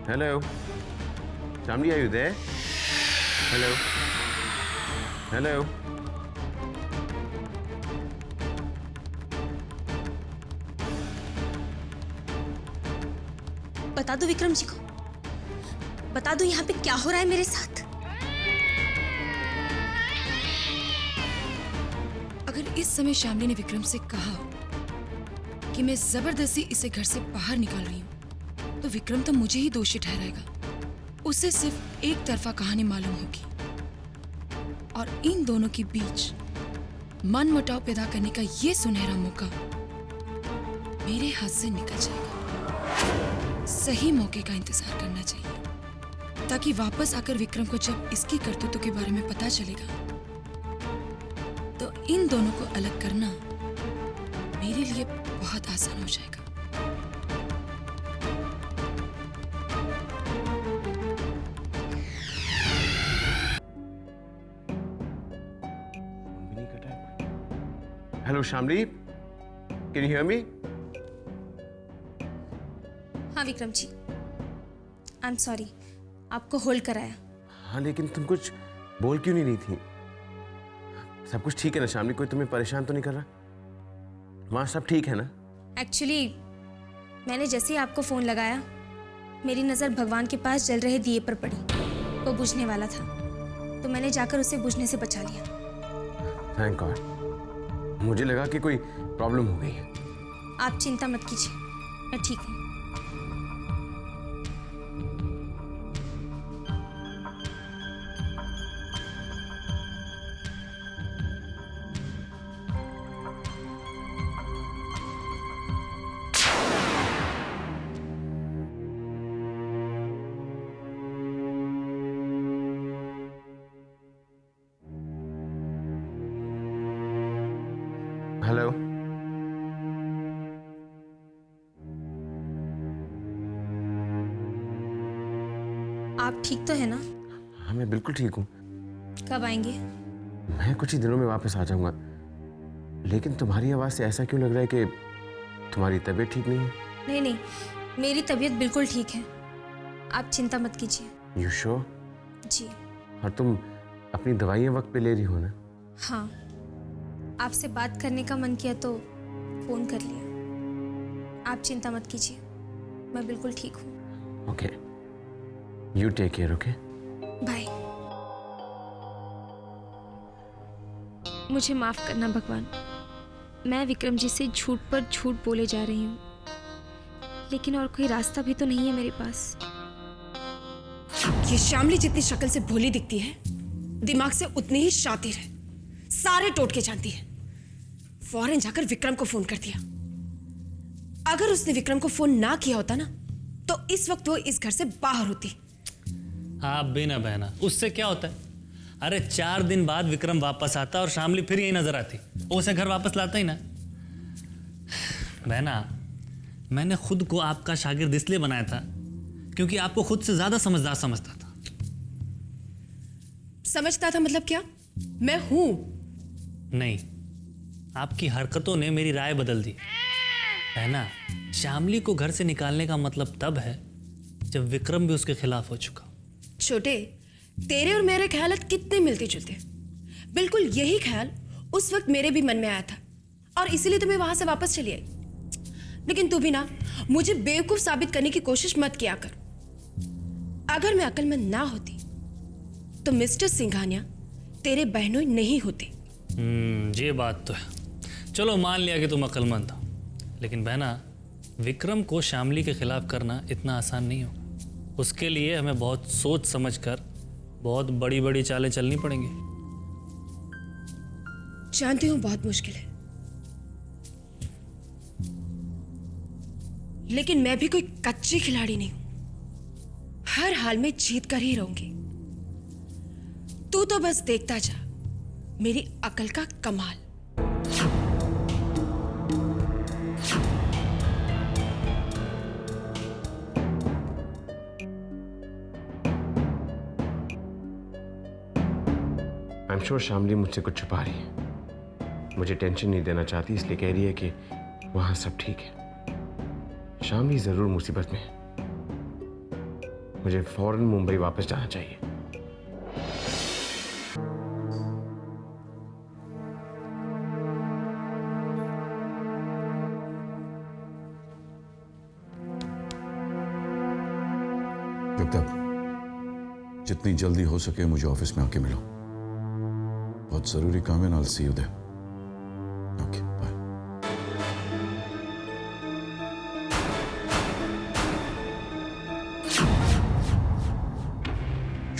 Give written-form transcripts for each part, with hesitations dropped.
Hello. Shamli, are you there? Hello. Hello. बता दो विक्रम जी को, बता दो यहाँ पे क्या हो रहा है मेरे साथ। अगर इस समय शामली ने विक्रम से कहा कि मैं जबरदस्ती इसे घर से बाहर निकाल रही हूँ, तो विक्रम तो मुझे ही दोषी ठहराएगा। उसे सिर्फ एक तरफा कहानी मालूम होगी और इन दोनों के बीच मनमुटाव पैदा करने का ये सुनहरा मौका मेरे हाथ से निकल जाएगा। सही मौके का इंतजार करना चाहिए ताकि वापस आकर विक्रम को जब इसकी करतूतों के बारे में पता चलेगा तो इन दोनों को अलग करना मेरे लिए बहुत आसान हो जाएगा। Hello, Shamli. Can you hear me? हाँ Vikram ji, I am sorry, आपको होल्ड कराया। हाँ, लेकिन तुम कुछ बोल क्यों नहीं रही थी? सब कुछ ठीक है ना शामली? कोई तुम्हें परेशान तो नहीं कर रहा? वहाँ सब ठीक है ना? एक्चुअली मैंने जैसे ही आपको फोन लगाया मेरी नज़र भगवान के पास जल रहे दिए पर पड़ी। वो बुझने वाला था तो मैंने जाकर उसे बुझने से बचा लिया। Thank God. मुझे लगा कि कोई प्रॉब्लम हो गई है। आप चिंता मत कीजिए, मैं ठीक हूँ। हेलो। आप ठीक तो है ना? हाँ, मैं बिल्कुल ठीक हूँ। कब आएंगे? मैं कुछ ही दिनों में वापस आ जाऊंगा। लेकिन तुम्हारी आवाज़ से ऐसा क्यों लग रहा है कि तुम्हारी तबीयत ठीक नहीं है? नहीं नहीं, मेरी तबीयत बिल्कुल ठीक है, आप चिंता मत कीजिए। You sure? जी और तुम अपनी दवाइयाँ वक्त पे ले रही हो ना? हाँ, आपसे बात करने का मन किया तो फोन कर लिया। आप चिंता मत कीजिए, मैं बिल्कुल ठीक हूँ। Okay, you take care. Okay, bye. मुझे माफ करना भगवान, मैं विक्रम जी से झूठ पर झूठ बोले जा रही हूँ, लेकिन और कोई रास्ता भी तो नहीं है मेरे पास। ये शामली जितनी शक्ल से भोली दिखती है, दिमाग से उतनी ही शातिर है। सारे टोटके जानती है। फौरन जाकर विक्रम को फोन कर दिया। अगर उसने विक्रम को फोन ना किया होता ना तो इस वक्त वो इस घर से बाहर होती। आप भी ना बहना, उससे क्या होता है? अरे 4 दिन बाद विक्रम वापस आता और शामली फिर यही नजर आती, वो उसे घर वापस लाता ही ना। बहना, मैंने खुद को आपका शागिर्द इसलिए बनाया था क्योंकि आपको खुद से ज्यादा समझदार समझता था। समझता था मतलब क्या? मैं हूं। नहीं, आपकी हरकतों ने मेरी राय बदल दी। बहना, शामली को घर से निकालने का मतलब तब है जब विक्रम भी उसके खिलाफ हो चुका। छोटे, तेरे और मेरे ख्याल कितने मिलते जुलते। बिल्कुल यही ख्याल उस वक्त मेरे भी मन में आया था और इसीलिए तो मैं वहां से वापस चली आई। लेकिन तू भी ना मुझे बेवकूफ साबित करने की कोशिश मत किया कर। अगर मैं अक्लमंद ना होती तो मिस्टर सिंघानिया तेरे बहनोई नहीं होते। ये बात तो है। चलो मान लिया कि तुम अक्लमंद हो, लेकिन बहना, विक्रम को शामली के खिलाफ करना इतना आसान नहीं होगा। उसके लिए हमें बहुत सोच समझकर बहुत बड़ी बड़ी चालें चलनी पड़ेंगी। जानती हूं बहुत मुश्किल है, लेकिन मैं भी कोई कच्ची खिलाड़ी नहीं हूं। हर हाल में जीत कर ही रहूंगी। तू तो बस देखता जा मेरी अकल का कमाल। आई एम श्योर शामली मुझसे कुछ छुपा रही है। मुझे टेंशन नहीं देना चाहती, इसलिए कह रही है कि वहां सब ठीक है। शामली जरूर मुसीबत में है। मुझे फौरन मुंबई वापस जाना चाहिए। जब तक जितनी जल्दी हो सके मुझे ऑफिस में आके मिलो। बहुत जरूरी काम है। I'll see you there. Okay, bye.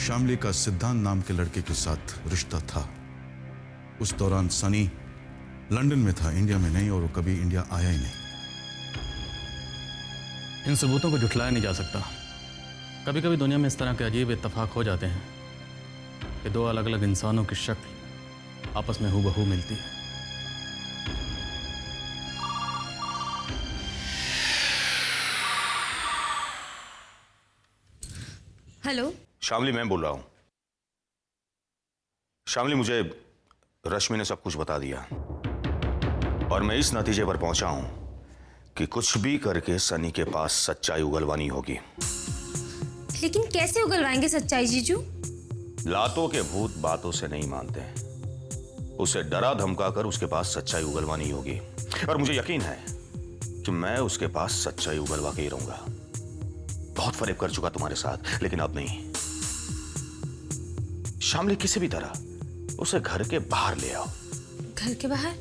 Shamli का सिद्धांत नाम के लड़के के साथ रिश्ता था। उस दौरान सनी लंदन में था, इंडिया में नहीं, और वो कभी इंडिया आया ही नहीं। इन सबूतों को झुठलाया नहीं जा सकता। कभी कभी दुनिया में इस तरह के अजीब इत्तेफाक हो जाते हैं कि दो अलग अलग इंसानों की शक्ल आपस में हूबहू मिलती है। हेलो। शामली, मैं बोल रहा हूं। शामली, मुझे रश्मि ने सब कुछ बता दिया और मैं इस नतीजे पर पहुंचा हूं कि कुछ भी करके सनी के पास सच्चाई उगलवानी होगी। लेकिन कैसे उगलवाएंगे सच्चाई जीजू? लातों के भूत बातों से नहीं मानते। उसे डरा धमका कर उसके पास सच्चाई उगलवानी होगी और मुझे यकीन है कि मैं उसके पास सच्चाई उगलवा के ही रहूंगा। बहुत फरेब कर चुका तुम्हारे साथ, लेकिन अब नहीं। शामली, किसी भी तरह उसे घर के बाहर ले आओ। घर के बाहर?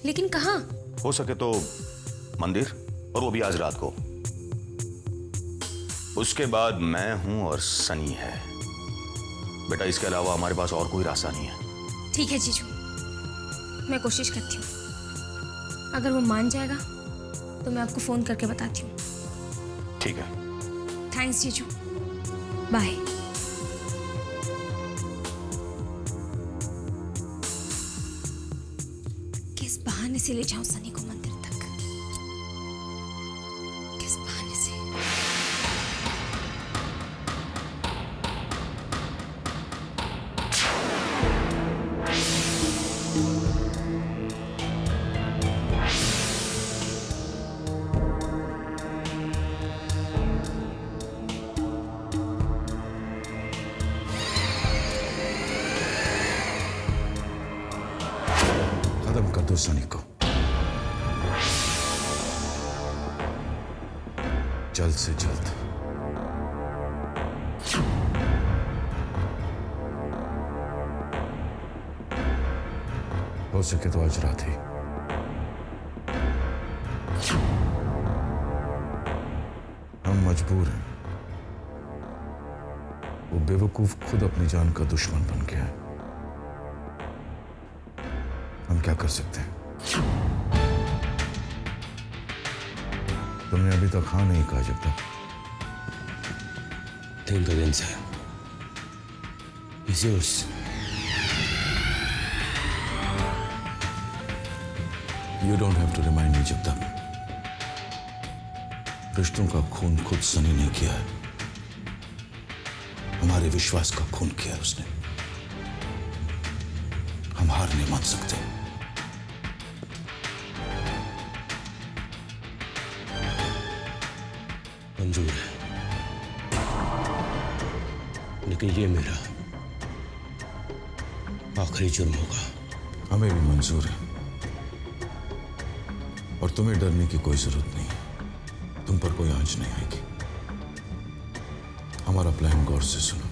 लेकिन कहाँ? हो सके तो मंदिर, और वो भी आज रात को। उसके बाद मैं हूं और सनी है। बेटा, इसके अलावा हमारे पास और कोई रास्ता नहीं है। ठीक है जीजू, मैं कोशिश करती हूँ। अगर वो मान जाएगा तो मैं आपको फोन करके बताती हूँ। ठीक है। थैंक्स जीजू, बाय। किस बहाने से ले जाऊं सनी को मंदिर तक? किस बहाने से? खत्म कर दो सनी को, जल्द से जल्द। हो सके तो आज रात ही। हम मजबूर हैं। वो बेवकूफ खुद अपनी जान का दुश्मन बन गया है। हम क्या कर सकते हैं? तुमने अभी तक हाँ नहीं कहा जब तक। Think again, sir. It's yours. You don't have to remind me जब तक। रिश्तों का खून खुद सनी ने किया है। हमारे विश्वास का खून किया है उसने। हम हार नहीं मान सकते। मंजूर है, लेकिन ये मेरा आखिरी जुर्म होगा। हमें भी मंजूर है और तुम्हें डरने की कोई जरूरत नहीं। तुम पर कोई आंच नहीं आएगी। हमारा प्लान गौर से सुनो।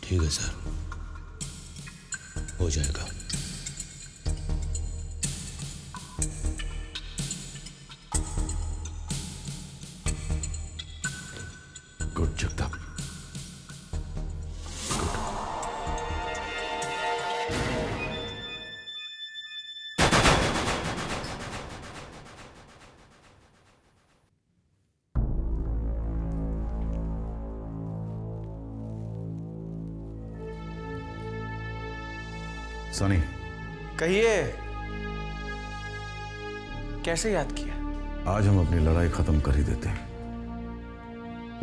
ठीक है सर, हो जाएगा। गुड जगताप। सनी, कहिए, कैसे याद किया? आज हम अपनी लड़ाई खत्म कर ही देते हैं।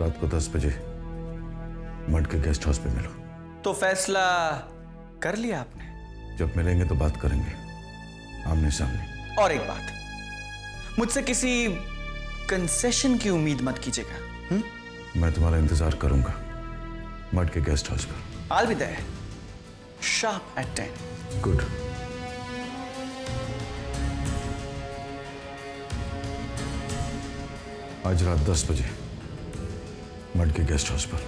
रात को 10 बजे मड के गेस्ट हाउस पे मिलो। तो फैसला कर लिया आपने? जब मिलेंगे तो बात करेंगे आमने सामने। और एक बात, मुझसे किसी कंसेशन की उम्मीद मत कीजिएगा। मैं तुम्हारा इंतजार करूंगा मड के गेस्ट हाउस पर। I'll be there sharp at 10. Good. आज रात 10 बजे मड के गेस्ट हाउस पर।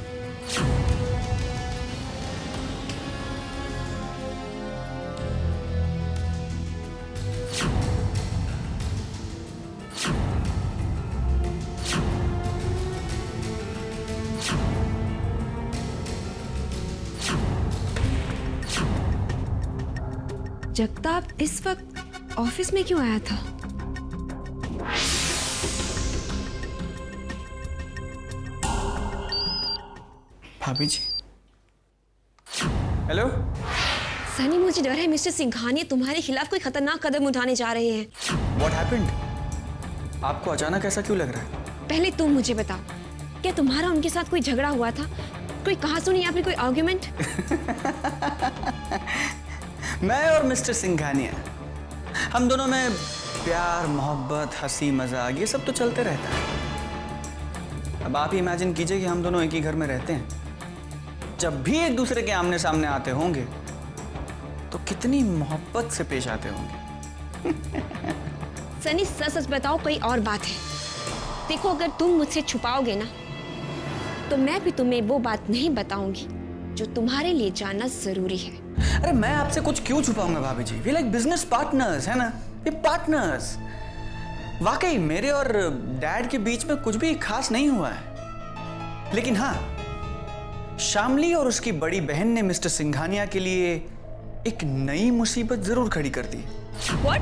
जगताप इस वक्त ऑफिस में क्यों आया था? भाभी जी, हेलो। सनी, मुझे डर है मिस्टर सिंघानिया तुम्हारे खिलाफ कोई खतरनाक कदम उठाने जा रहे हैं। What happened? आपको अचानक ऐसा क्यों लग रहा है? पहले तुम मुझे बताओ, क्या तुम्हारा उनके साथ कोई झगड़ा हुआ था? कोई कहासुनी या फिर कोई आर्ग्यूमेंट? मैं और मिस्टर सिंघानिया, हम दोनों में प्यार, मोहब्बत, हंसी मजाक ये सब तो चलते रहता है। अब आप ही इमेजिन कीजिए कि हम दोनों एक ही घर में रहते हैं। जब भी एक दूसरे के आमने सामने आते होंगे तो कितनी मोहब्बत से पेश आते होंगे। सनी, सच सच बताओ, कोई और बात है? देखो, अगर तुम मुझसे छुपाओगे ना तो मैं भी तुम्हें वो बात नहीं बताऊंगी जो तुम्हारे लिए जानना जरूरी है। अरे मैं आपसे कुछ क्यों छुपाऊंगा भाभी जी? वी लाइक बिजनेस पार्टनर्स, है ना? ये पार्टनर्स। वाकई मेरे और डैड के बीच में कुछ भी खास नहीं हुआ है, लेकिन हाँ, शामली और उसकी बड़ी बहन ने मिस्टर सिंघानिया के लिए एक नई मुसीबत जरूर खड़ी कर दी। What?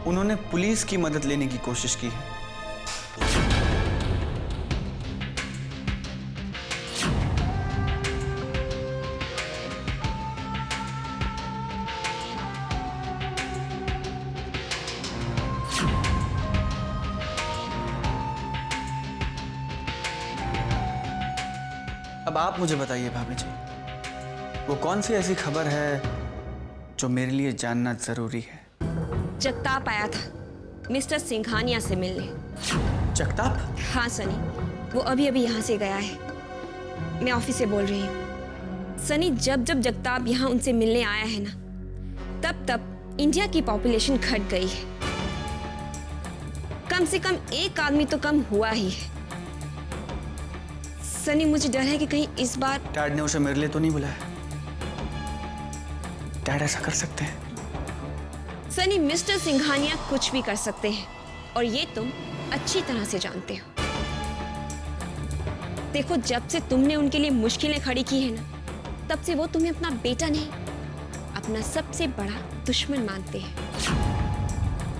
उन्होंने पुलिस की मदद लेने की कोशिश की है। अब आप मुझे बताइए भाभी जी, वो कौन सी ऐसी खबर है जो मेरे लिए जानना जरूरी है? जगताप आया था मिस्टर सिंघानिया से मिलने। जगताप? हाँ सनी, वो अभी अभी यहाँ से गया है। मैं ऑफिस से बोल रही हूँ। सनी, जब जब जगताप यहाँ उनसे मिलने आया है ना, तब तब इंडिया की पॉपुलेशन घट गई है। कम से कम एक आदमी तो कम हुआ ही है। सनी, मुझे डर है कि कहीं इस बार डैड ने उसे मेरे लिए तो नहीं बुलाया। डैड ऐसा कर सकते हैं? सनी, मिस्टर सिंघानिया कुछ भी कर सकते हैं और ये तुम अच्छी तरह से जानते हो। देखो, जब से तुमने उनके लिए मुश्किलें खड़ी की है ना, तब से वो तुम्हें अपना बेटा नहीं, अपना सबसे बड़ा दुश्मन मानते हैं।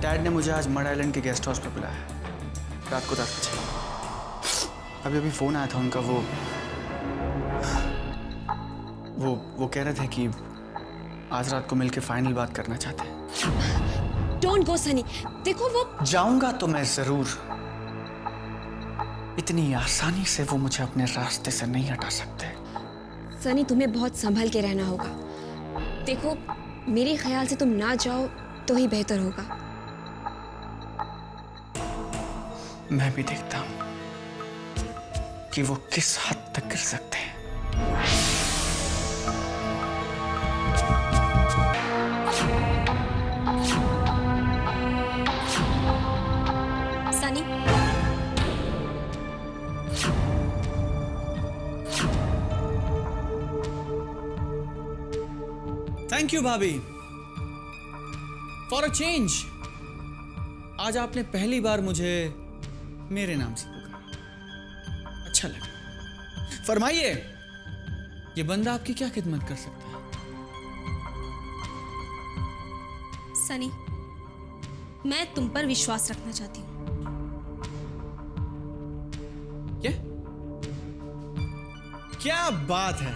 डैड ने मुझे आज मड आइलैंड के गेस्ट हाउस पे बुलाया, रात को 10 बजे। अभी अभी फोन आया था उनका। वो कह रहे थे कि आज रात को मिलके फाइनल बात करना चाहते हैं। Don't go Sunny. देखो, वो जाऊंगा तो मैं जरूर। इतनी आसानी से वो मुझे अपने रास्ते से नहीं हटा सकते। सनी, तुम्हें बहुत संभल के रहना होगा। देखो, मेरे ख्याल से तुम ना जाओ तो ही बेहतर होगा। मैं भी देखता हूं कि वो किस हद तक गिर सकते हैं। सनी, थैंक यू भाभी फॉर अ चेंज। आज आपने पहली बार मुझे मेरे नाम से पुकारा, अच्छा लगा। फरमाइए, ये बंदा आपकी क्या खिदमत कर सकता है? सनी, मैं तुम पर विश्वास रखना चाहती हूँ। क्या बात है,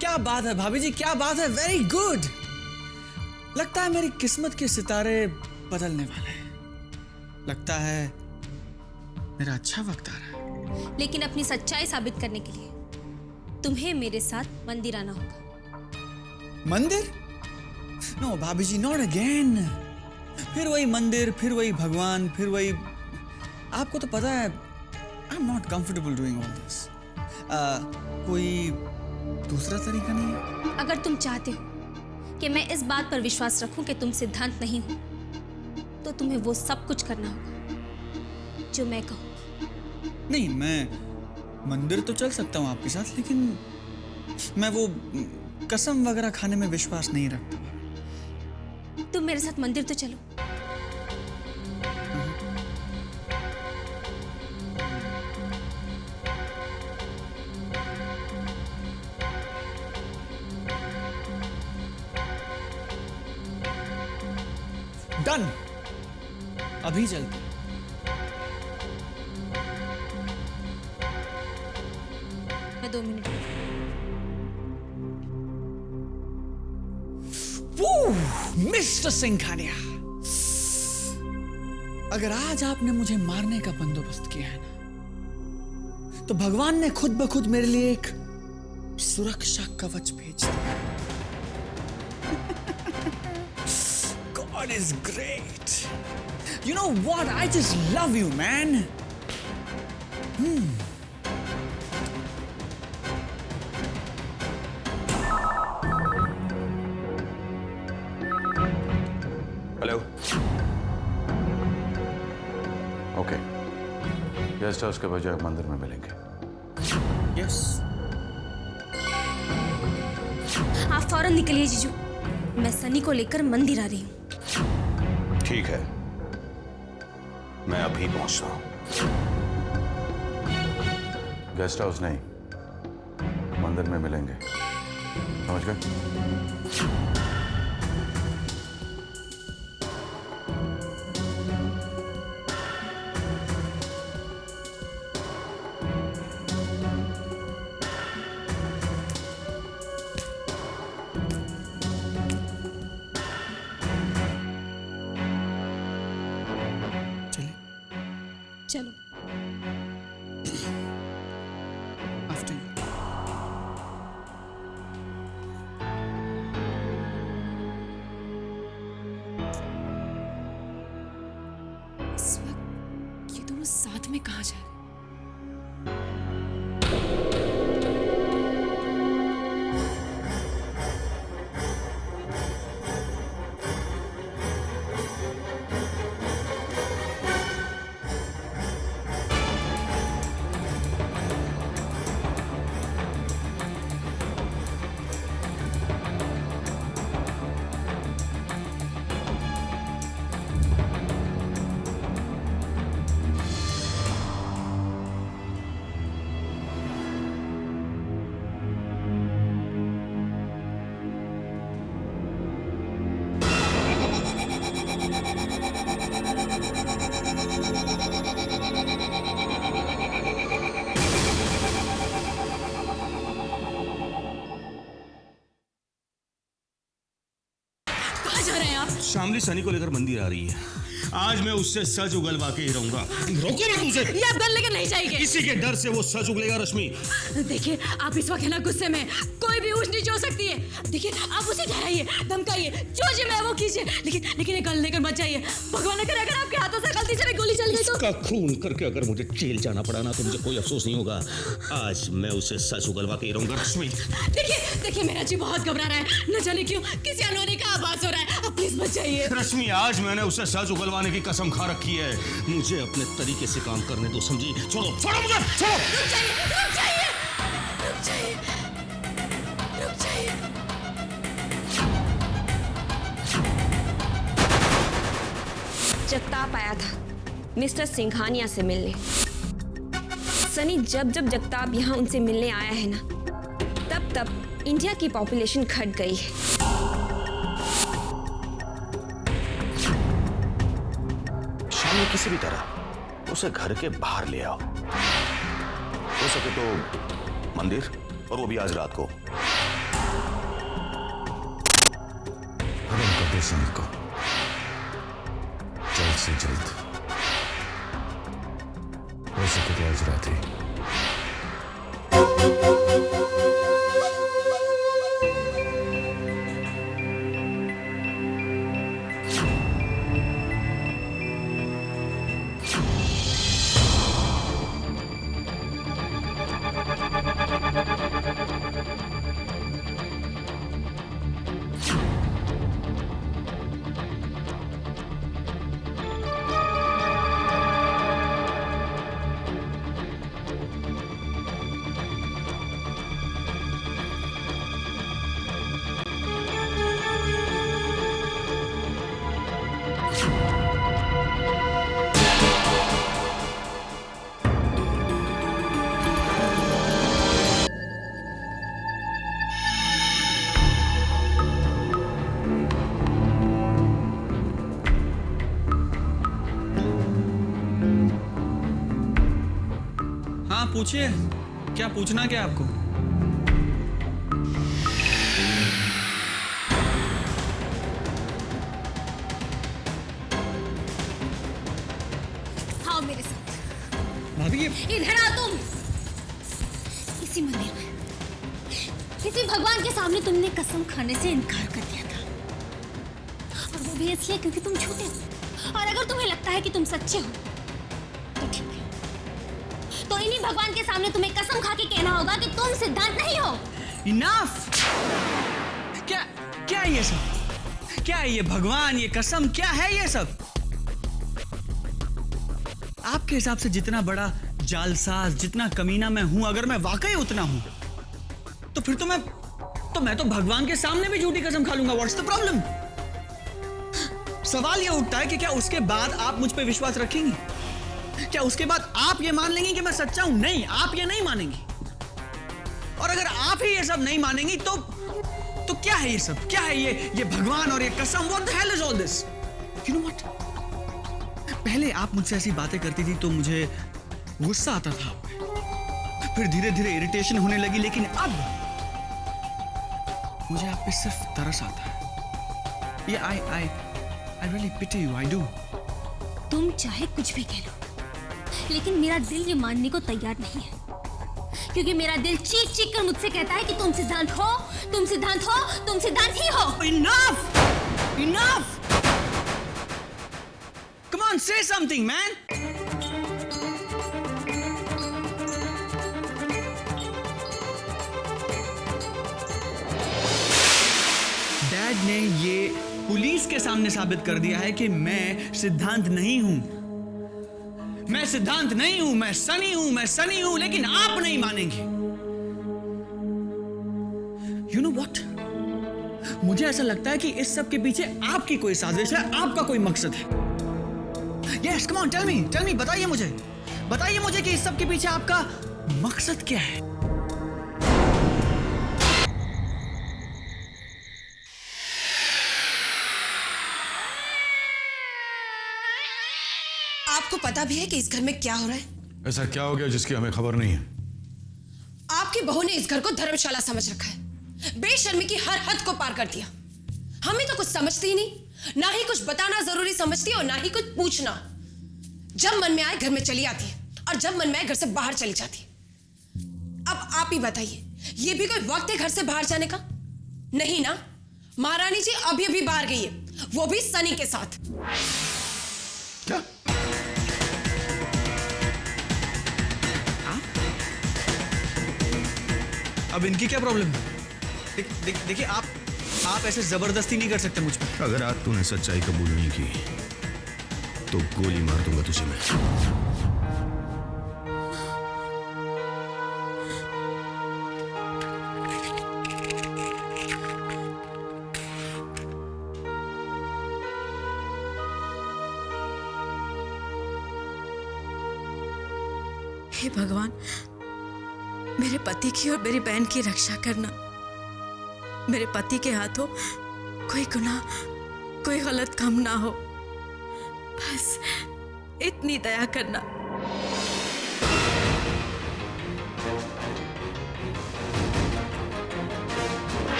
क्या बात है भाभी जी, क्या बात है। Very good. लगता है मेरी किस्मत के सितारे बदलने वाले हैं। लगता है मेरा अच्छा वक्त आ रहा है। लेकिन अपनी सच्चाई साबित करने के लिए तुम्हें मेरे साथ मंदिर आना होगा। मंदिर? नो भाभी जी, नॉट अगेन। फिर वही मंदिर, फिर वही भगवान, फिर वही। आपको तो पता है I am not comfortable doing all this. कोई दूसरा तरीका नहीं है? अगर तुम चाहते हो कि मैं इस बात पर विश्वास रखूं कि तुम सिद्धांत नहीं हो, तो तुम्हें वो सब कुछ करना होगा जो मैं कहूं। नहीं, मैं मंदिर तो चल सकता हूं आपके साथ, लेकिन मैं वो कसम वगैरह खाने में विश्वास नहीं रखता। तुम मेरे साथ मंदिर तो चलो। डन, अभी चलते। मैं 2 मिनट। मिस्टर सिंघानिया, अगर आज आपने मुझे मारने का बंदोबस्त किया है ना, तो भगवान ने खुद ब खुद मेरे लिए एक सुरक्षा कवच भेज दिया। God is great. You know what? I just love you, man. Hello. Okay, guest house के बजाय मंदिर में मिलेंगे। Yes. आप फौरन निकलिए जीजू, मैं सनी को लेकर मंदिर आ रही हूँ। ठीक है, मैं अभी पहुंचता हूं। गेस्ट हाउस नहीं, मंदिर में मिलेंगे, समझ गए? चलो। After you. इस वक्त ये दोनों साथ में कहाँ जा रहे हैं? शामली सनी को लेकर मंदिर आ रही है। आज मैं उससे सच उगलवा के ही रहूंगा। रोको ना तुमसे। ये आप गन लेकर नहीं जाएंगे। किसी के डर से वो सच उगलेगा रश्मि। देखिए, आप इस वक्त है ना गुस्से में, कोई भी ऊंच नीच हो सकती है। देखिए, आप उसे डराइए, धमकाइए, जो जी मैं वो कीजिए, लेकिन ये गन लेकर मत जाइए। भगवान न करे अगर आपके हाथों से गलती से भी गोली चल गई तो। उसका खून करके अगर मुझे जेल जाना पड़ा ना, तो मुझे कोई अफसोस नहीं होगा। आज मैं उसे सच उगलवा के ही रहूंगा रश्मि। देखिए मेरा जी बहुत घबरा रहा है, न जाने क्यों किसी अनहोनी का आभास हो रहा है। आप प्लीज मत जाइए। रश्मि, आज मैंने उसे सच उगलवाने की कसम खा रखी है। मुझे अपने तरीके से काम करने दो, समझी? छोड़ो छोड़ो मुझे, छोड़ो। रुक जाइए। जगताप आया था मिस्टर सिंघानिया से मिलने। सनी जब जगताप यहाँ उनसे मिलने आया है ना, तब इंडिया की पॉपुलेशन घट गई है। शाम में किसी भी तरह उसे घर के बाहर ले आओ, हो सके तो मंदिर, और वो भी आज रात को। खत्म कर दो सनी को जल्द से जल्द। सके तो आज रात ही। हाँ पूछिए, क्या पूछना क्या आपको? आओ मेरे साथ। भाभी इधर आ तुम। इसी मंदिर में, किसी भगवान के सामने तुमने कसम खाने से इनकार कर दिया था, और वो भी इसलिए क्योंकि तुम झूठे हो। और अगर तुम्हें लगता है कि तुम सच्चे हो तो ठीक है, तो इन्हीं भगवान के सामने तुम्हें कसम खा के कहना होगा कि तुम सिद्धांत नहीं हो। इनफ! क्या क्या है ये सब? क्या है ये भगवान, ये कसम, क्या है ये सब? आपके हिसाब से जितना बड़ा जालसाज, जितना कमीना मैं हूं, अगर मैं वाकई उतना हूं, तो फिर तो मैं तो भगवान के सामने भी झूठी कसम खा लूंगा। What's the problem? सवाल ये उठता है कि क्या उसके बाद आप मुझ पे विश्वास रखेंगी? क्या उसके बाद आप ये मान लेंगी कि मैं सच्चा हूं? नहीं, आप ये नहीं मानेंगी। और अगर आप ही ये सब नहीं मानेंगी तो क्या है ये सब? क्या है ये भगवान और ये कसम? What the hell is all this? You know what? पहले आप मुझसे ऐसी बातें करती थी तो मुझे गुस्सा आता था, फिर धीरे धीरे इरिटेशन होने लगी, लेकिन अब मुझे आप पे सिर्फ तरस आता है। ये I really pity you, I do. तुम चाहे कुछ भी कह लो, लेकिन मेरा दिल ये मानने को तैयार नहीं है, क्योंकि मेरा दिल चीख चीख कर मुझसे कहता है कि तुम सिद्धांत हो, तुम सिद्धांत हो, तुम सिद्धांत ही हो। Enough! Enough! Come on, say something, man! Dad ने ये पुलिस के सामने साबित कर दिया है कि मैं सिद्धांत नहीं हूं। मैं सिद्धांत नहीं हूं, मैं सनी हूं, लेकिन आप नहीं मानेंगे। You know what? मुझे ऐसा लगता है कि इस सब के पीछे आपकी कोई साजिश है, आपका कोई मकसद है। Yes, come on, tell me, बताइए मुझे कि इस सब के पीछे आपका मकसद क्या है? आपको पता भी है कि इस घर में क्या हो रहा है? ऐसा क्या हो गया जिसकी हमें खबर नहीं है? आपकी बहू ने इस घर को धर्मशाला समझ रखा है, बेशर्मी की हर हद को पार कर दिया। हमें तो कुछ समझती ही नहीं, ना ही कुछ बताना जरूरी समझती और ना ही कुछ पूछना। जब मन में आए घर में चली आती है, और जब मन में आए घर से बाहर चली जाती है। अब आप ही बताइए, ये भी कोई वक्त है घर से बाहर जाने का? नहीं ना। महारानी जी अभी अभी बाहर गई है, वो भी सनी के साथ। क्या? अब इनकी क्या प्रॉब्लम है? देखिए आप ऐसे जबरदस्ती नहीं कर सकते मुझ पर। अगर आज तूने सच्चाई कबूल नहीं की तो गोली मार दूंगा तुझे मैं। हे भगवान, मेरे पति की और मेरी बहन की रक्षा करना। मेरे पति के हाथों कोई गुनाह, कोई गलत काम ना हो, बस इतनी दया करना।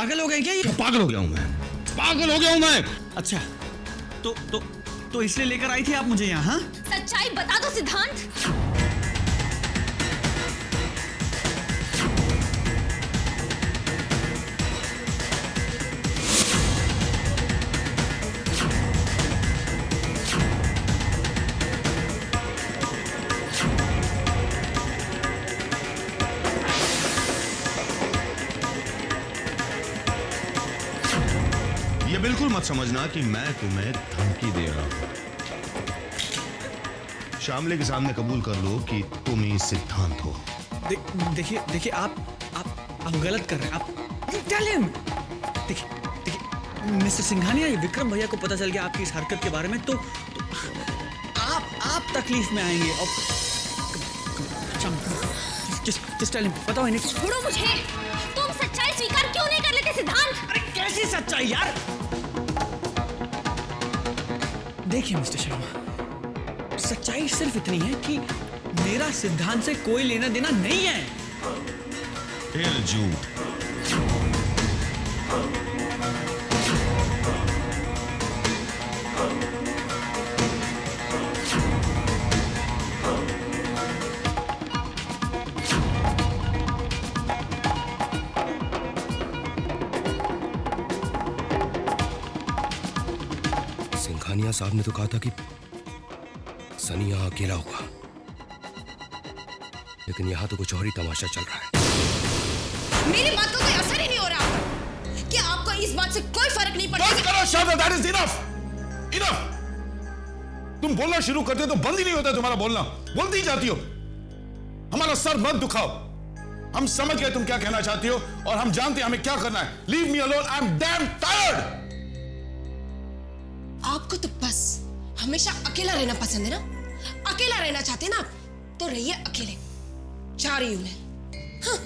पागल हो गए क्या ये? पागल हो गया हूं मैं, पागल हो गया हूं मैं। अच्छा, तो इसलिए लेकर आई थी आप मुझे यहाँ? हाँ? सच्चाई बता दो सिद्धांत। ये बिल्कुल मत समझना कि मैं तुम्हें धमकी दे रहा हूं। शामली के सामने कबूल कर लो कि तुम ही सिद्धांत हो। देखिए आप गलत कर रहे हैं। आप टेल हिम। देखिए मिस्टर सिंघानिया, ये विक्रम भैया को पता चल गया आपकी इस हरकत के बारे में, तो आप तकलीफ में आएंगे। और जस्ट टेल हिम, बताओ इन्हें। छोड़ो मुझे। तुम सच्चाई स्वीकार क्यों नहीं कर लेते सिद्धांत? अरे कैसी सच्चाई यार? देखिए मिस्टर शर्मा, सच्चाई सिर्फ इतनी है कि मेरा सिद्धांत से कोई लेना देना नहीं है। फिर झूठ। सिंघानिया साहब ने तो कहा था कि सनी यहाँ अकेला होगा, लेकिन यहाँ तो कुछ और ही तमाशा चल रहा है। मेरी बात का कोई असर ही नहीं हो रहा। क्या आपको इस बात से कोई फर्क नहीं पड़ता? बंद करो शब्द, दैट इज इनफ, इनफ। तुम बोलना शुरू करते हो तो बंद ही नहीं होता तुम्हारा बोलना, बोलती ही जाती हो। हमारा सर मत दुखाओ, हम समझ गए तुम क्या कहना चाहती हो और हम जानते हैं हमें क्या करना है। Leave me alone, I am damn tired. आपको तो बस हमेशा अकेला रहना पसंद है ना? अकेला रहना चाहते हैं ना आप, तो रहिए अकेले। जा रही हूं मैं। हाँ।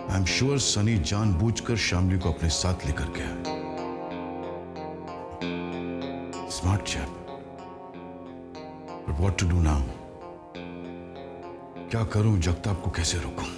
आई एम श्योर सनी जानबूझकर शामली को अपने साथ लेकर गया। Smart chap. But what to do now? क्या करूं, जगताप को कैसे रोकूं?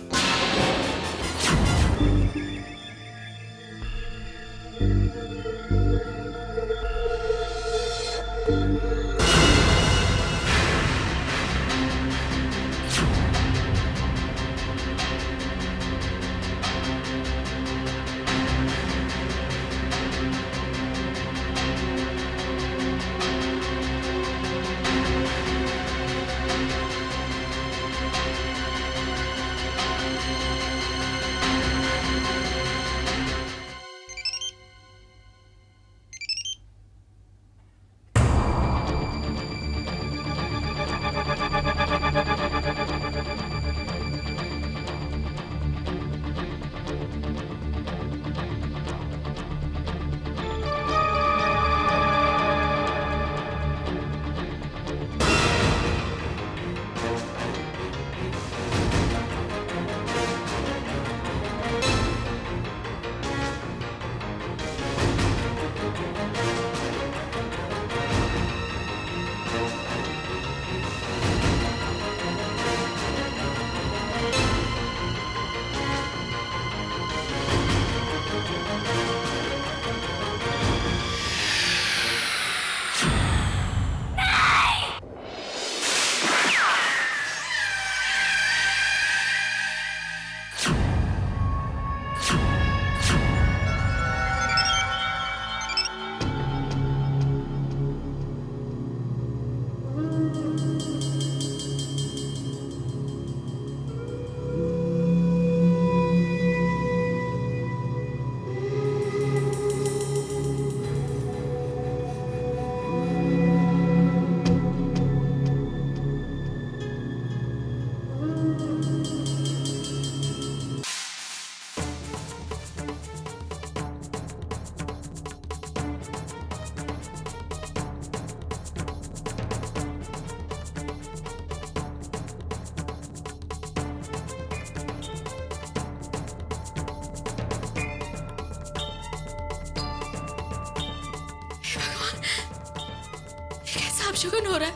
अपशगुन हो रहा है।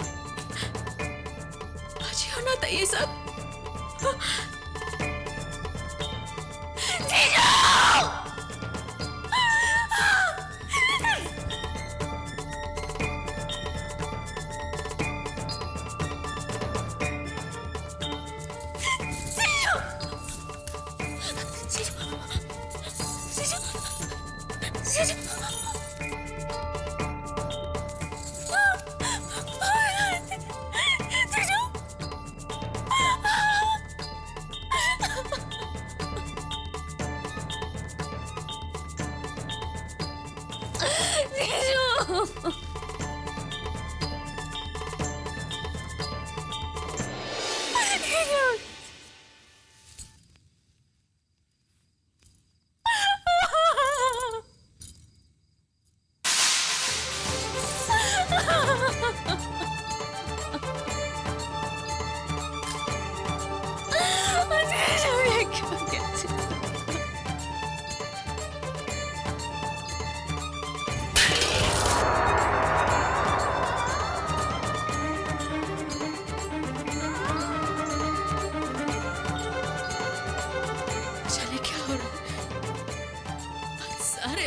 आज ही होना था ये सब।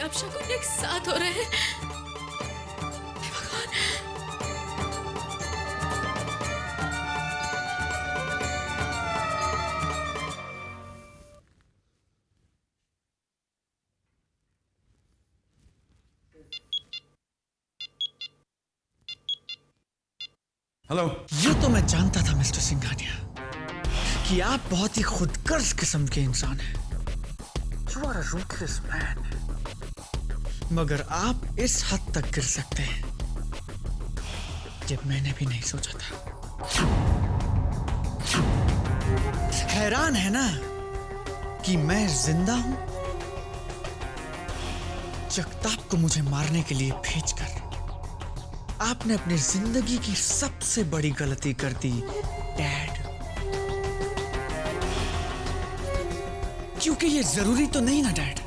अपशगुन एक साथ हो रहे हैं। भगवान। हेलो। ये तो मैं जानता था मिस्टर सिंघानिया कि आप बहुत ही खुदगर्ज किस्म के इंसान हैं। You are a ruthless man. मगर आप इस हद तक गिर सकते हैं जब मैंने भी नहीं सोचा था। हैरान है ना कि मैं जिंदा हूं, जगताप को मुझे मारने के लिए भेजकर आपने अपनी जिंदगी की सबसे बड़ी गलती कर दी डैड। क्योंकि ये जरूरी तो नहीं ना डैड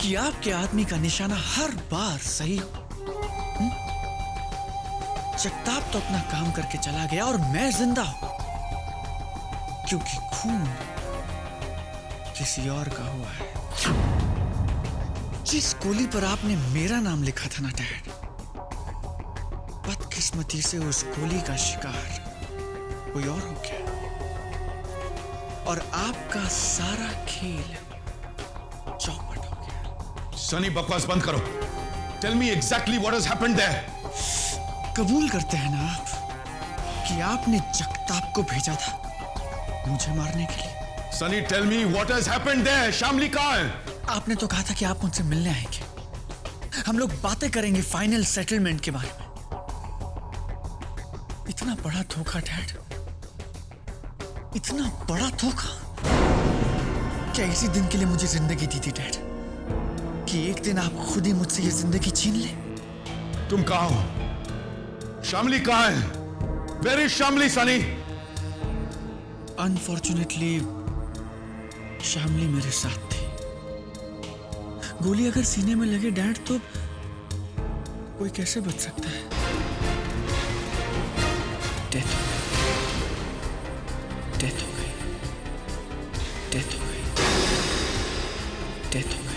कि आपके आदमी का निशाना हर बार सही हो। जगताप तो अपना काम करके चला गया और मैं जिंदा हूं। क्योंकि खून किसी और का हुआ है। जिस गोली पर आपने मेरा नाम लिखा था ना डैड, बदकिस्मती से उस गोली का शिकार कोई और हो गया और आपका सारा खेल चौपट हो गया। सनी, बकवास बंद करो। Tell me exactly what has happened there. कबूल करते हैं ना आप कि आपने जगताप को भेजा था मुझे मारने के लिए? Sunny, tell me what has happened there. Shyamli कहाँ है? आपने तो कहा था कि आप मुझसे मिलने आएंगे, हम लोग बातें करेंगे फाइनल सेटलमेंट के बारे में। इतना बड़ा धोखा डैड, इतना बड़ा धोखा। क्या इसी दिन के लिए मुझे जिंदगी दी थी डैड, कि एक दिन आप खुद ही मुझसे ये जिंदगी छीन ले? तुम कहाँ हो? श्यामली कहाँ है? Where is Shyamli Sunny? Unfortunately Shyamli मेरे साथ थी। गोली अगर सीने में लगे डैड तो कोई कैसे बच सकता है? डेथ हो गई, डेथ हो गई, डेथ हो गई, डेथ हो गई।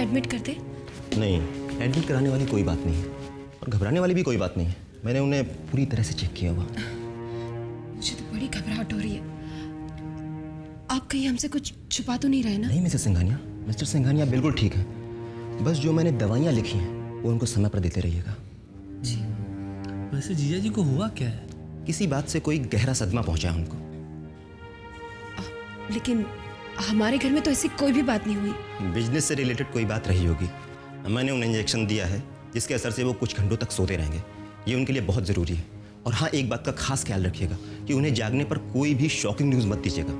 एडमिट कर दे? नहीं, एडमिट कराने वाली कोई बात नहीं है और घबराने वाली भी कोई बात नहीं है। मैंने उन्हें पूरी तरह से चेक किया हुआ। मुझे तो बड़ी घबराहट हो रही है। आप कहीं हमसे कुछ छुपा तो नहीं रहे ना? नहीं मिसेस सिंघानिया, मिस्टर सिंघानिया बिल्कुल ठीक है। बस जो मैंने दवाइयाँ लिखी हैं वो उनको समय पर देते रहिएगा। जी। वैसे जीजा जी को हुआ क्या है? किसी बात से कोई गहरा सदमा पहुंचा है उनको। लेकिन हमारे घर में तो ऐसी कोई भी बात नहीं हुई। बिजनेस से रिलेटेड कोई बात रही होगी। मैंने उन्हें इंजेक्शन दिया है जिसके असर से वो कुछ घंटों तक सोते रहेंगे। ये उनके लिए बहुत ज़रूरी है। और हाँ, एक बात का खास ख्याल रखिएगा कि उन्हें जागने पर कोई भी शॉकिंग न्यूज़ मत दीजिएगा।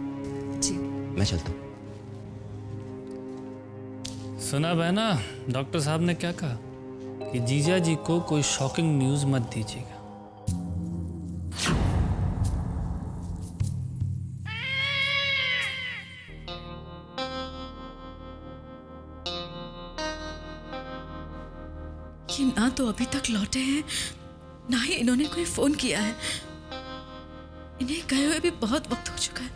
जी। मैं चलता हूँ। सुना बहना, डॉक्टर साहब ने क्या कहा कि जीजा जी को कोई शॉकिंग न्यूज़ मत दीजिएगा। ये ना तो अभी तक लौटे हैं, ना ही इन्होंने कोई फोन किया है। इन्हें गए हुए भी बहुत वक्त हो चुका है।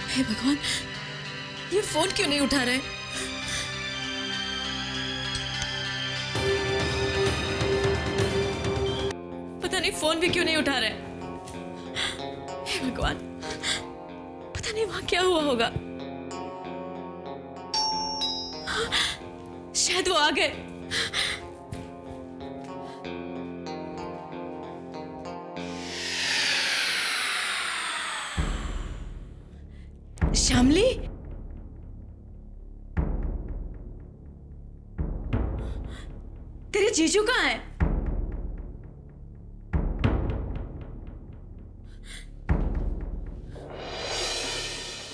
हे भगवान, ये फोन क्यों नहीं उठा रहे? पता नहीं फोन भी क्यों नहीं उठा रहे। हे भगवान, पता नहीं वहां क्या हुआ होगा। शायद वो आ गए। श्यामली, तेरे जीजू कहाँ है?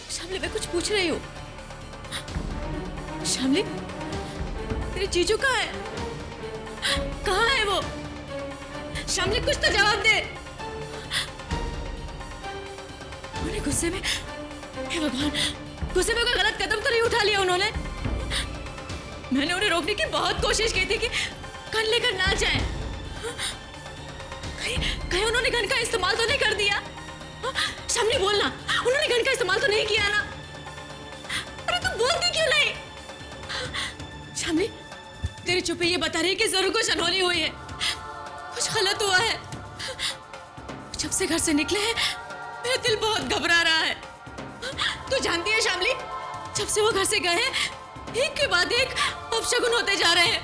श्यामली, मैं कुछ पूछ रही हूँ। श्यामली, तेरे जीजू कहाँ है? कहाँ है वो? श्यामली, कुछ तो जवाब दे। उन्हें गुस्से में, हे भगवान, गुस्से में कोई गलत कदम तो नहीं उठा लिया उन्होंने? मैंने उन्हें रोकने की बहुत कोशिश की थी कि गन लेकर ना जाए। कहीं उन्होंने गन का इस्तेमाल तो नहीं कर दिया? शामली बोलना, उन्होंने गन का इस्तेमाल तो नहीं किया ना? अरे तू बोलती क्यों नहीं? शामली, तेरी चुप्पी ये बता रही है कि जरूर कुछ अनहोनी हुई है, कुछ गलत हुआ है। जब से घर से निकले हैं मेरा दिल बहुत घबरा रहा है। तू जानती है शामली, जब से वो घर से गए हैं एक के बाद एक अपशगुन होते जा रहे हैं।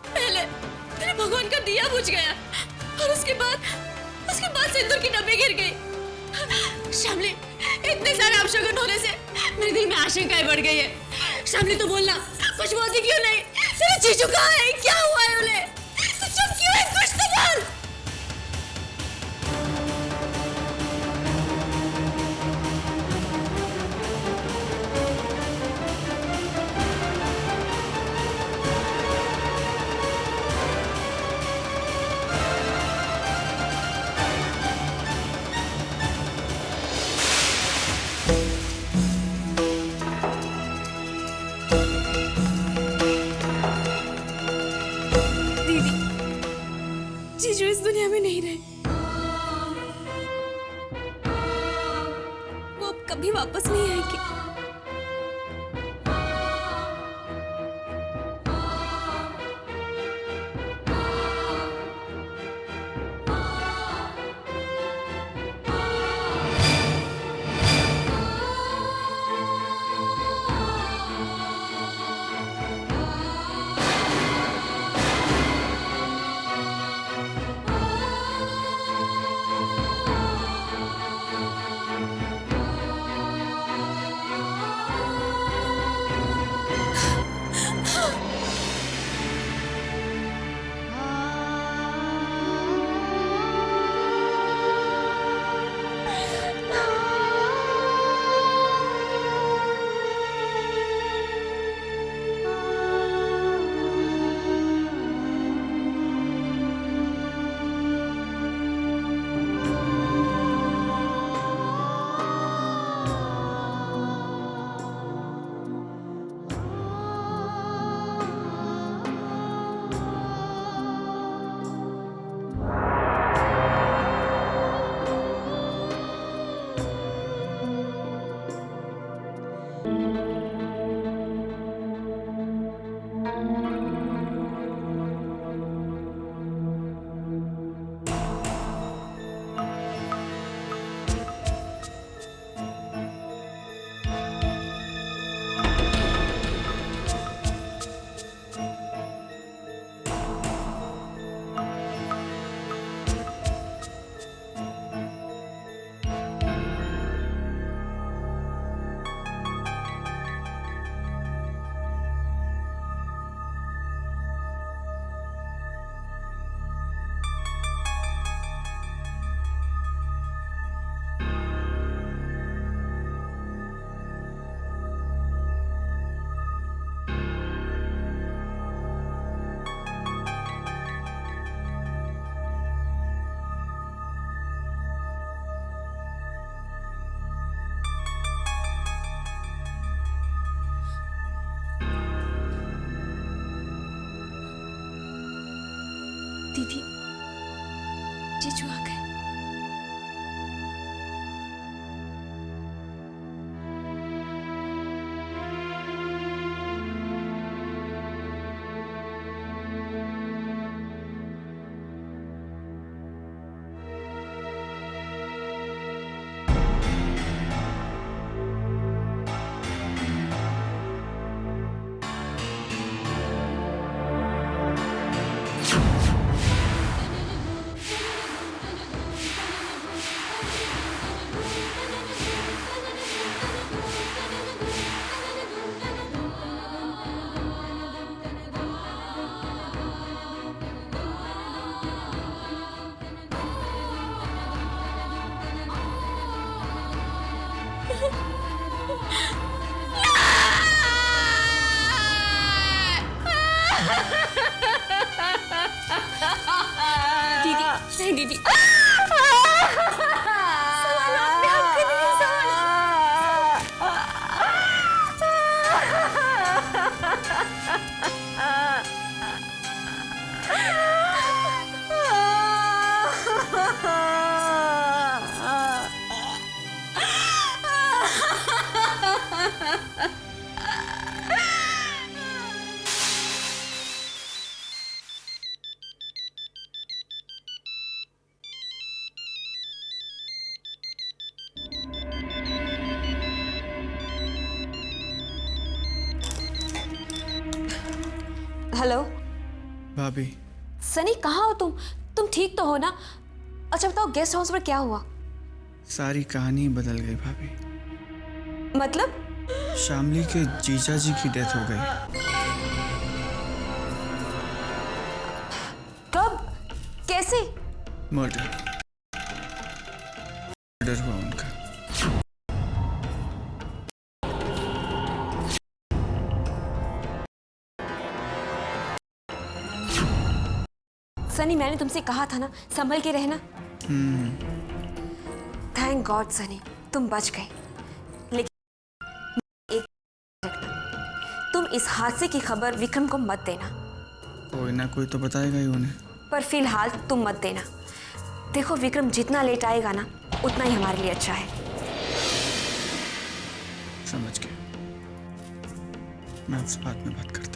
पहले तेरे भगवान का दिया बुझ गया और उसके बाद सिंदूर की डब्बी गिर गई। शामली, इतने सारे अपशगुन होने से मेरे दिल में आशंकाएं बढ़ गई है। शामली तू बोलना, कुछ बोलती क्यों नहीं? तेरे जीजू कहाँ है? क्या हुआ है उन्हें? तू चुप क्यों है? कुछ तो बोल। जीजू इस दुनिया में नहीं रहे, वो अब कभी वापस नहीं आएंगे। दीदी, जीजू आ गए। दीदी, नहीं दीदी, संभालो अपने आप को, दीदी संभालो। हेलो भाभी, सनी, कहाँ हो तुम? तुम ठीक तो हो ना? अच्छा बताओ, गेस्ट हाउस पर क्या हुआ? सारी कहानी बदल गई भाभी। मतलब? शामली के जीजा जी की डेथ हो गई। कब? कैसे? मर्डर हुआ उनका। सनी, मैंने तुमसे कहा था ना, संभल के रहना। थैंक गॉड सनी, तुम बच गए। लेकिन एक रखना, तुम इस हादसे की खबर विक्रम को मत देना। कोई ना कोई तो बताएगा ही उन्हें। पर फिलहाल तुम मत देना। देखो, विक्रम जितना लेट आएगा ना, उतना ही हमारे लिए अच्छा है। समझ गए। मैं आपसे बाद में बात करता हूँ।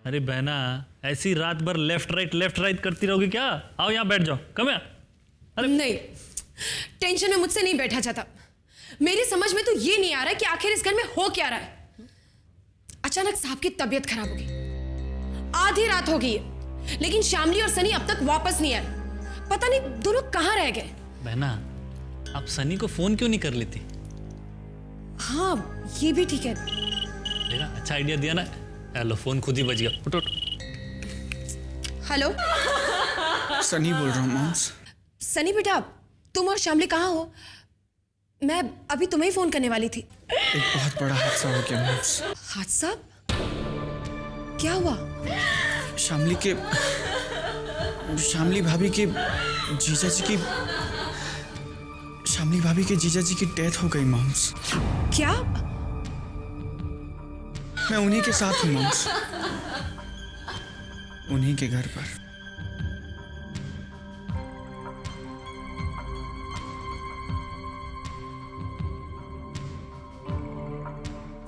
अरे बहना, ऐसी रात भर लेफ्ट राइट करती रहोगी क्या? आओ यहाँ बैठ जाओ, कम है। अरे नहीं, टेंशन में मुझसे नहीं बैठा जाता। मेरी समझ में तो ये नहीं आ रहा है कि आखिर इस घर में हो क्या रहा है। अचानक साहब की तबीयत खराब हो गई, आधी रात हो गई है, लेकिन शामली और सनी अब तक वापस नहीं आए। पता नहीं दोनों कहाँ रह गए। बहना, आप सनी को फोन क्यों नहीं कर लेती? हाँ, ये भी ठीक है। देखा, अच्छा आइडिया दिया ना। हेलो, फोन खुद ही बज गया। उठ। हेलो, सनी बोल रहा हूँ मॉम्स। सनी बेटा, तुम और शामली कहाँ हो? मैं अभी तुम्हें ही फोन करने वाली थी। एक बहुत बड़ा हादसा हो गया मॉम्स। हादसा? क्या हुआ? शामली भाभी के जीजा जी की डेथ हो गई मॉम्स। क्या? मैं उन्हीं के साथ हूँ मॉम्स, उन्हीं के घर पर।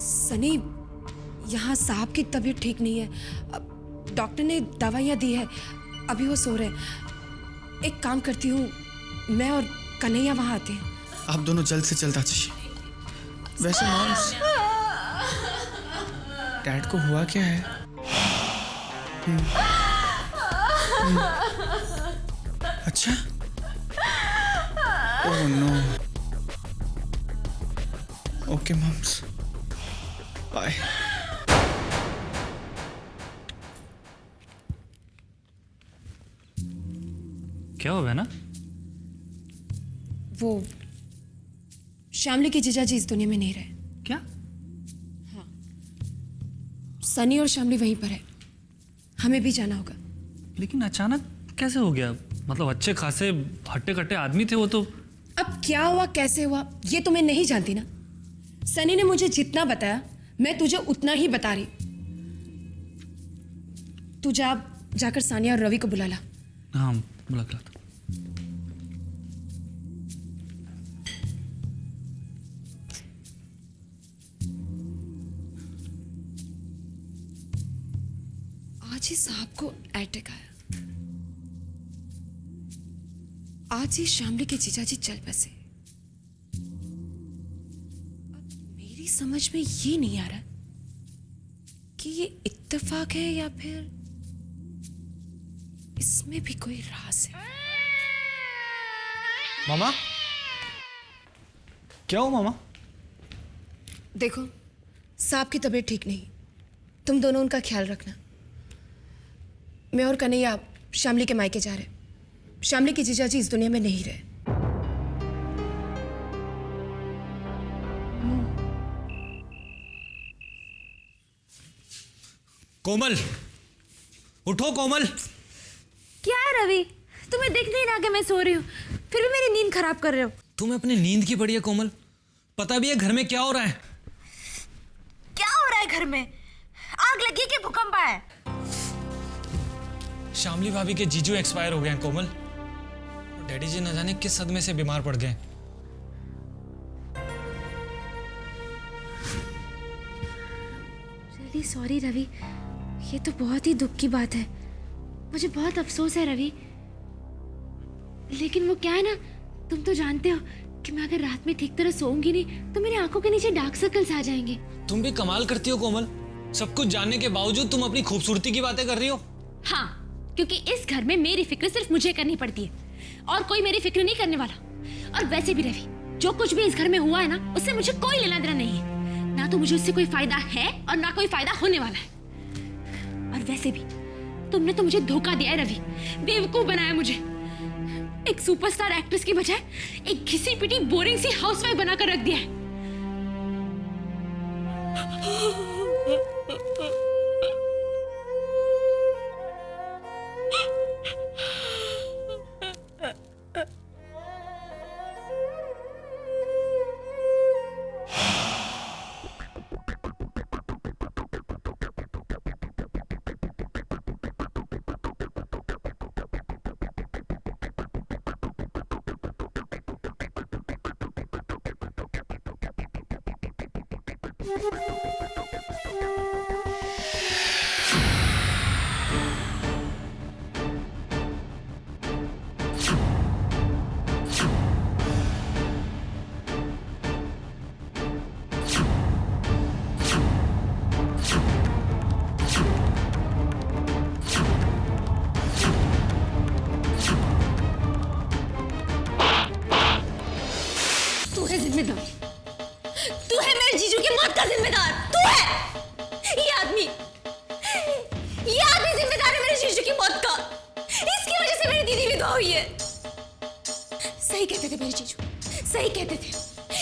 सनी, यहाँ साहब की तबीयत ठीक नहीं है। डॉक्टर ने दवाइयाँ दी है, अभी वो सो रहे हैं। एक काम करती हूँ, मैं और कन्हैया वहाँ आते हैं। आप दोनों जल्द से जल्द आ जाइए। वैसे मॉम्स, डैड को हुआ क्या है? अच्छा, oh no. Okay moms, bye. क्या हुआ बहना? वो शामली के जीजा जी इस दुनिया में नहीं रहे। क्या? हाँ, सनी और शामली वहीं पर है, हमें भी जाना होगा। लेकिन अचानक कैसे हो गया? मतलब अच्छे खासे हट्टे कट्टे आदमी थे वो तो। अब क्या हुआ, कैसे हुआ, ये तो मैं नहीं जानती ना। सनी ने मुझे जितना बताया, मैं तुझे उतना ही बता रही। तू जाकर सानिया और रवि को बुला ला। हाँ, बुला के लाता। आज ही साहब को अटैक आया, आज ही शामली के जीजाजी चल बसे। अब मेरी समझ में ये नहीं आ रहा कि ये इत्तेफाक है या फिर इसमें भी कोई राज है। मामा, क्या हो मामा? देखो, साहब की तबीयत ठीक नहीं, तुम दोनों उनका ख्याल रखना। मैं और कन्हैया शामली के मायके जा रहे। शामली के जीजाजी इस दुनिया में नहीं रहे। कोमल, उठो कोमल। क्या है रवि, तुम्हें दिख नहीं रहा कि मैं सो रही हूँ, फिर भी मेरी नींद खराब कर रहे हो। तुम्हें अपनी नींद की पड़ी है कोमल? पता भी है घर में क्या हो रहा है? क्या हो रहा है घर में? आग लगी कि भूकंप आया है? शामली भाभी के जीजू एक्सपायर हो गए हैं कोमल। डैडी जी न जाने किस सदमे से बीमार पड़ गए। रियली सॉरी रवि, ये तो बहुत ही दुख की बात है। मुझे बहुत अफसोस है रवि, लेकिन वो क्या है ना, तुम तो जानते हो कि मैं अगर रात में ठीक तरह सोऊंगी नहीं तो मेरी आंखों के नीचे डार्क सर्कल्स आ जाएंगे। तुम भी कमाल करती हो कोमल, सब कुछ जानने के बावजूद तुम अपनी खूबसूरती की बातें कर रही हो। हाँ, क्योंकि इस घर में मेरी फिक्र सिर्फ मुझे करनी पड़ती है और कोई मेरी फिक्र नहीं करने वाला। और वैसे भी रवि, जो कुछ भी इस घर में हुआ है ना, उससे मुझे कोई लेना देना नहीं है। ना तो मुझे उससे कोई फायदा है और ना कोई फायदा होने वाला है। और वैसे भी तुमने तो मुझे धोखा दिया है रवि, बेवकूफ बनाया मुझे। एक सुपरस्टार एक्ट्रेस की बजाय एक घिसी पिटी बोरिंग सी हाउसवाइफ बनाकर रख दिया है। तू है जिम्मेदार, तू है मेरे जीजू की मौत का जिम्मेदार, तू है। ये आदमी जिम्मेदार है मेरे जीजू की मौत का। इसकी वजह से मेरी दीदी विधवा हुई है। सही कहते थे मेरे जीजू, सही कहते थे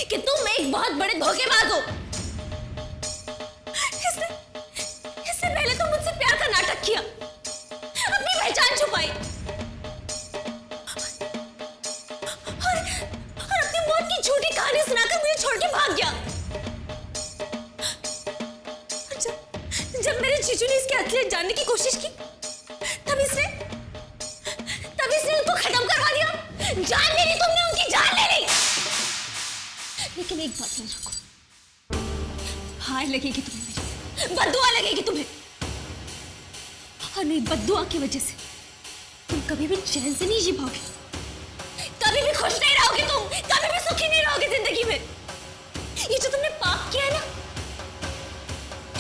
कि तुम एक बहुत बड़े धोखेबाज हो। इससे पहले तुम मुझसे प्यार का नाटक किया, अपनी पहचान छुपाई और अपनी मौत की झूठी कहानी सुनाकर मुझे छोड़ के भाग गया। जब मेरे जीजू ने इसकी असलियत जानने की कोशिश की, तब इसने उनको खत्म करवा दिया। जान ले ली तुमने, उनकी जान ले ली। लेकिन एक बात याद रखो, हार लगेगी तुम्हें मेरी, बद्दुआ लगेगी तुम्हें। और मेरी बद्दुआ की वजह से तुम कभी भी चैन से नहीं जी पाओगे, कभी भी खुश नहीं रहोगे, तुम कभी भी सुखी नहीं रहोगे जिंदगी में। ये जो तुमने पाप किया है ना,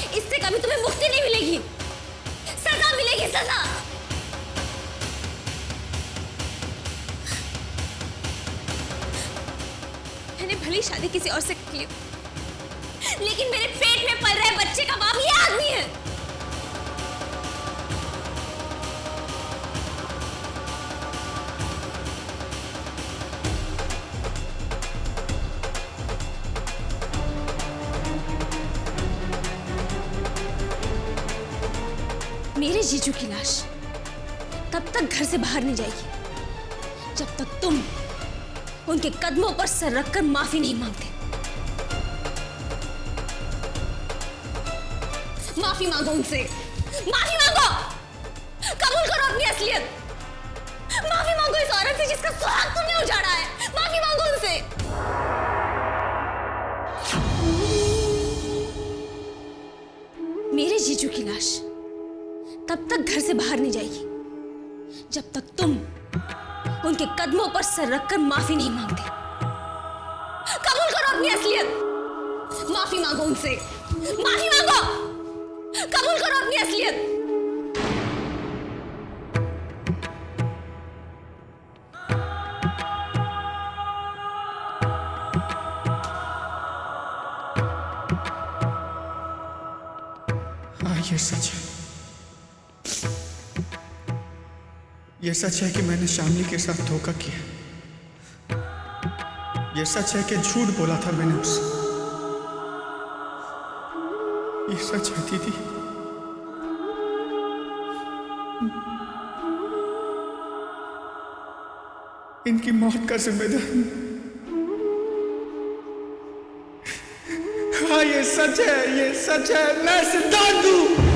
इससे कभी तुम्हें मुक्ति नहीं मिलेगी, सजा मिलेगी, सजा। मैंने भली शादी किसी और से की, लेकिन मेरे पेट में पल रहे बच्चे का बाप ये आदमी है। मेरे जीजू की लाश तब तक घर से बाहर नहीं जाएगी जब तक तुम उनके कदमों पर सर रखकर माफी नहीं मांगते। माफी मांगो उनसे, माफी मांगो, कबूल करो अपनी असलियत। माफी मांगो इस औरत से जिसका सुहाग तुमने उजाड़ा है, माफी मांगो उनसे। मेरे जीजू की लाश तब तक घर से बाहर नहीं जाएगी जब तक तुम उनके कदमों पर सर रखकर माफी नहीं मांगते। कबूल करो अपनी असलियत, माफी मांगो उनसे, माफी मांगो, कबूल करो अपनी असलियत। हाँ, ये सच है। ये सच है कि मैंने शामली के साथ धोखा किया। ये सच है कि झूठ बोला था मैंने उससे। ये सच है दीदी। इनकी मौत का जिम्मेदार हूं। हाँ, ये सच है, मैं सिद्धांत हूं।